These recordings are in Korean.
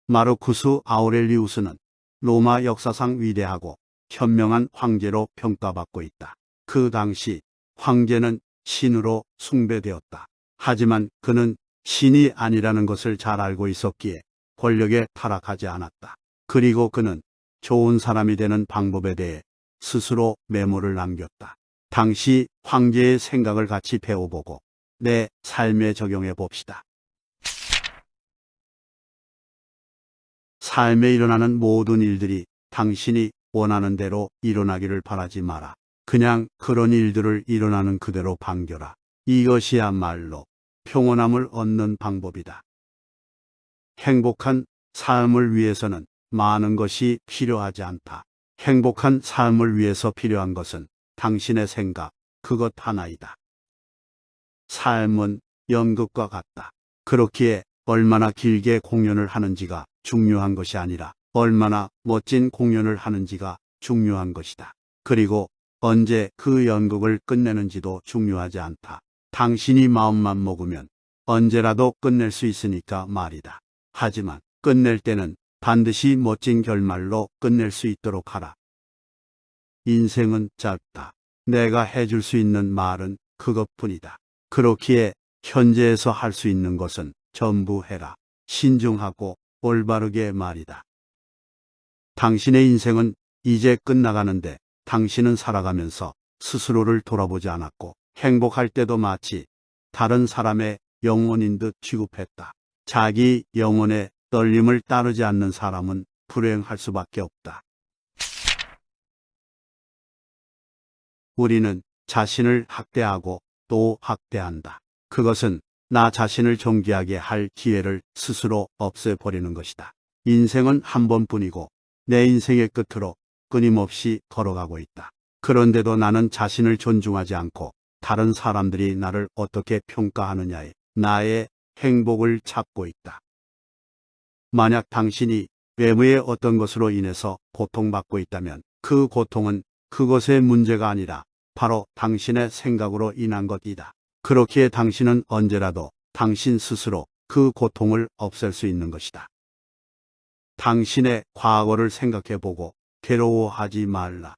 마르쿠스 아우렐리우스는 로마 역사상 위대하고 현명한 황제로 평가받고 있다. 그 당시 황제는 신으로 숭배되었다. 하지만 그는 신이 아니라는 것을 잘 알고 있었기에 권력에 타락하지 않았다. 그리고 그는 좋은 사람이 되는 방법에 대해 스스로 메모를 남겼다. 당시 황제의 생각을 같이 배워보고 내 삶에 적용해 봅시다. 삶에 일어나는 모든 일들이 당신이 원하는 대로 일어나기를 바라지 마라. 그냥 그런 일들을 일어나는 그대로 반겨라. 이것이야말로 평온함을 얻는 방법이다. 행복한 삶을 위해서는 많은 것이 필요하지 않다. 행복한 삶을 위해서 필요한 것은 당신의 생각, 그것 하나이다. 삶은 연극과 같다. 그렇기에 얼마나 길게 공연을 하는지가 중요한 것이 아니라 얼마나 멋진 공연을 하는지가 중요한 것이다. 그리고 언제 그 연극을 끝내는지도 중요하지 않다. 당신이 마음만 먹으면 언제라도 끝낼 수 있으니까 말이다. 하지만 끝낼 때는 반드시 멋진 결말로 끝낼 수 있도록 하라. 인생은 짧다. 내가 해줄 수 있는 말은 그것뿐이다. 그렇기에 현재에서 할 수 있는 것은 전부 해라. 신중하고 올바르게 말이다. 당신의 인생은 이제 끝나가는데 당신은 살아가면서 스스로를 돌아보지 않았고 행복할 때도 마치 다른 사람의 영혼인 듯 취급했다. 자기 영혼의 떨림을 따르지 않는 사람은 불행할 수밖에 없다. 우리는 자신을 학대하고 또 학대한다. 그것은 나 자신을 존귀하게 할 기회를 스스로 없애버리는 것이다. 인생은 한 번뿐이고 내 인생의 끝으로 끊임없이 걸어가고 있다. 그런데도 나는 자신을 존중하지 않고 다른 사람들이 나를 어떻게 평가하느냐에 나의 행복을 찾고 있다. 만약 당신이 외부의 어떤 것으로 인해서 고통받고 있다면 그 고통은 그것의 문제가 아니라 바로 당신의 생각으로 인한 것이다. 그렇기에 당신은 언제라도 당신 스스로 그 고통을 없앨 수 있는 것이다. 당신의 과거를 생각해보고 괴로워하지 말라.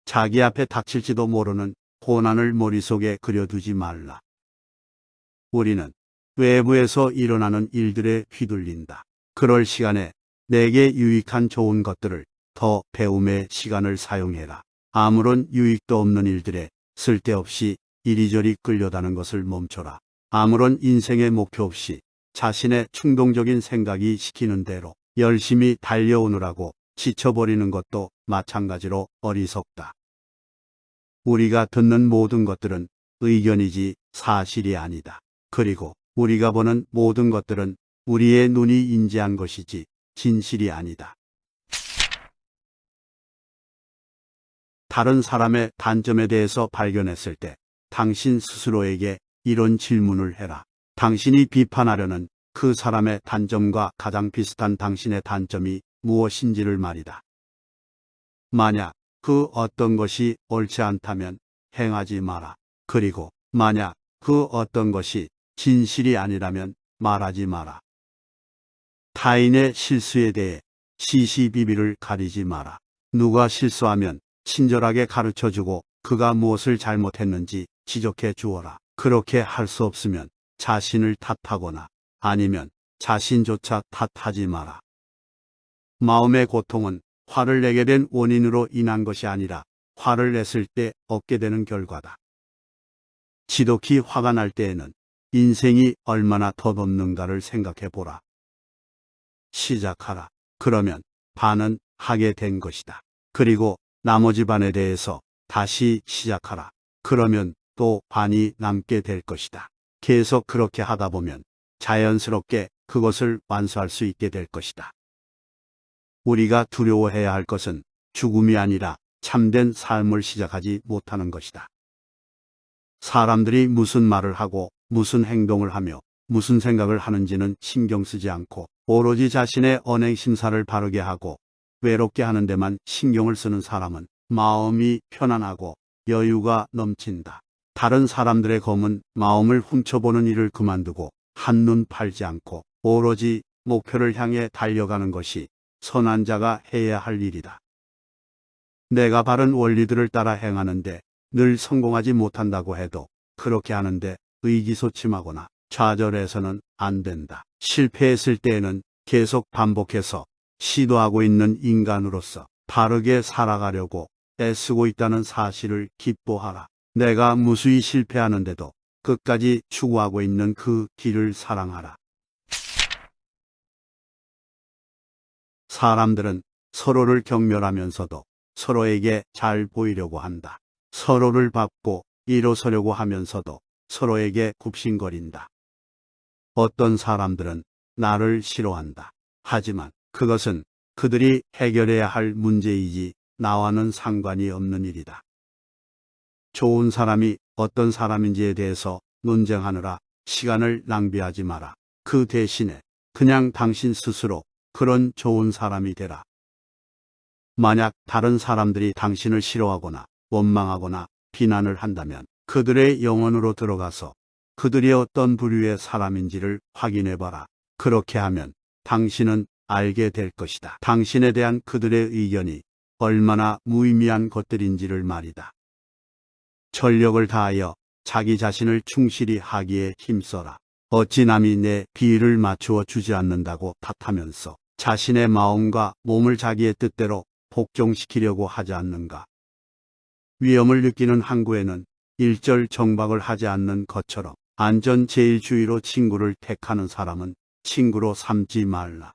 자기 앞에 닥칠지도 모르는 고난을 머릿속에 그려두지 말라. 우리는 외부에서 일어나는 일들에 휘둘린다. 그럴 시간에 내게 유익한 좋은 것들을 더 배움의 시간을 사용해라. 아무런 유익도 없는 일들에 쓸데없이 이리저리 끌려다는 것을 멈춰라. 아무런 인생의 목표 없이 자신의 충동적인 생각이 시키는 대로 열심히 달려오느라고 지쳐버리는 것도 마찬가지로 어리석다. 우리가 듣는 모든 것들은 의견이지 사실이 아니다. 그리고 우리가 보는 모든 것들은 우리의 눈이 인지한 것이지 진실이 아니다. 다른 사람의 단점에 대해서 발견했을 때 당신 스스로에게 이런 질문을 해라. 당신이 비판하려는 그 사람의 단점과 가장 비슷한 당신의 단점이 무엇인지를 말이다. 만약 그 어떤 것이 옳지 않다면 행하지 마라. 그리고 만약 그 어떤 것이 진실이 아니라면 말하지 마라. 타인의 실수에 대해 시시비비를 가리지 마라. 누가 실수하면 친절하게 가르쳐주고 그가 무엇을 잘못했는지 지적해 주어라. 그렇게 할 수 없으면 자신을 탓하거나 아니면 자신조차 탓하지 마라. 마음의 고통은 화를 내게 된 원인으로 인한 것이 아니라 화를 냈을 때 얻게 되는 결과다. 지독히 화가 날 때에는 인생이 얼마나 덧없는가를 생각해 보라. 시작하라. 그러면 반은 하게 된 것이다. 그리고 나머지 반에 대해서 다시 시작하라. 그러면 또 반이 남게 될 것이다. 계속 그렇게 하다 보면 자연스럽게 그것을 완수할 수 있게 될 것이다. 우리가 두려워해야 할 것은 죽음이 아니라 참된 삶을 시작하지 못하는 것이다. 사람들이 무슨 말을 하고 무슨 행동을 하며 무슨 생각을 하는지는 신경 쓰지 않고 오로지 자신의 언행 심사를 바르게 하고 외롭게 하는 데만 신경을 쓰는 사람은 마음이 편안하고 여유가 넘친다. 다른 사람들의 검은 마음을 훔쳐보는 일을 그만두고 한눈 팔지 않고 오로지 목표를 향해 달려가는 것이 선한 자가 해야 할 일이다. 내가 바른 원리들을 따라 행하는데 늘 성공하지 못한다고 해도 그렇게 하는데 의기소침하거나 좌절해서는 안 된다. 실패했을 때에는 계속 반복해서 시도하고 있는 인간으로서 바르게 살아가려고 애쓰고 있다는 사실을 기뻐하라. 내가 무수히 실패하는데도 끝까지 추구하고 있는 그 길을 사랑하라. 사람들은 서로를 경멸하면서도 서로에게 잘 보이려고 한다. 서로를 밟고 일어서려고 하면서도 서로에게 굽신거린다. 어떤 사람들은 나를 싫어한다. 하지만 그것은 그들이 해결해야 할 문제이지 나와는 상관이 없는 일이다. 좋은 사람이 어떤 사람인지에 대해서 논쟁하느라 시간을 낭비하지 마라. 그 대신에 그냥 당신 스스로 그런 좋은 사람이 되라. 만약 다른 사람들이 당신을 싫어하거나 원망하거나 비난을 한다면 그들의 영혼으로 들어가서 그들이 어떤 부류의 사람인지를 확인해 봐라. 그렇게 하면 당신은 알게 될 것이다. 당신에 대한 그들의 의견이 얼마나 무의미한 것들인지를 말이다. 전력을 다하여 자기 자신을 충실히 하기에 힘써라. 어찌 남이 내 비위를 맞추어 주지 않는다고 탓하면서 자신의 마음과 몸을 자기의 뜻대로 복종시키려고 하지 않는가. 위험을 느끼는 항구에는 일절 정박을 하지 않는 것처럼 안전 제일주의로 친구를 택하는 사람은 친구로 삼지 말라.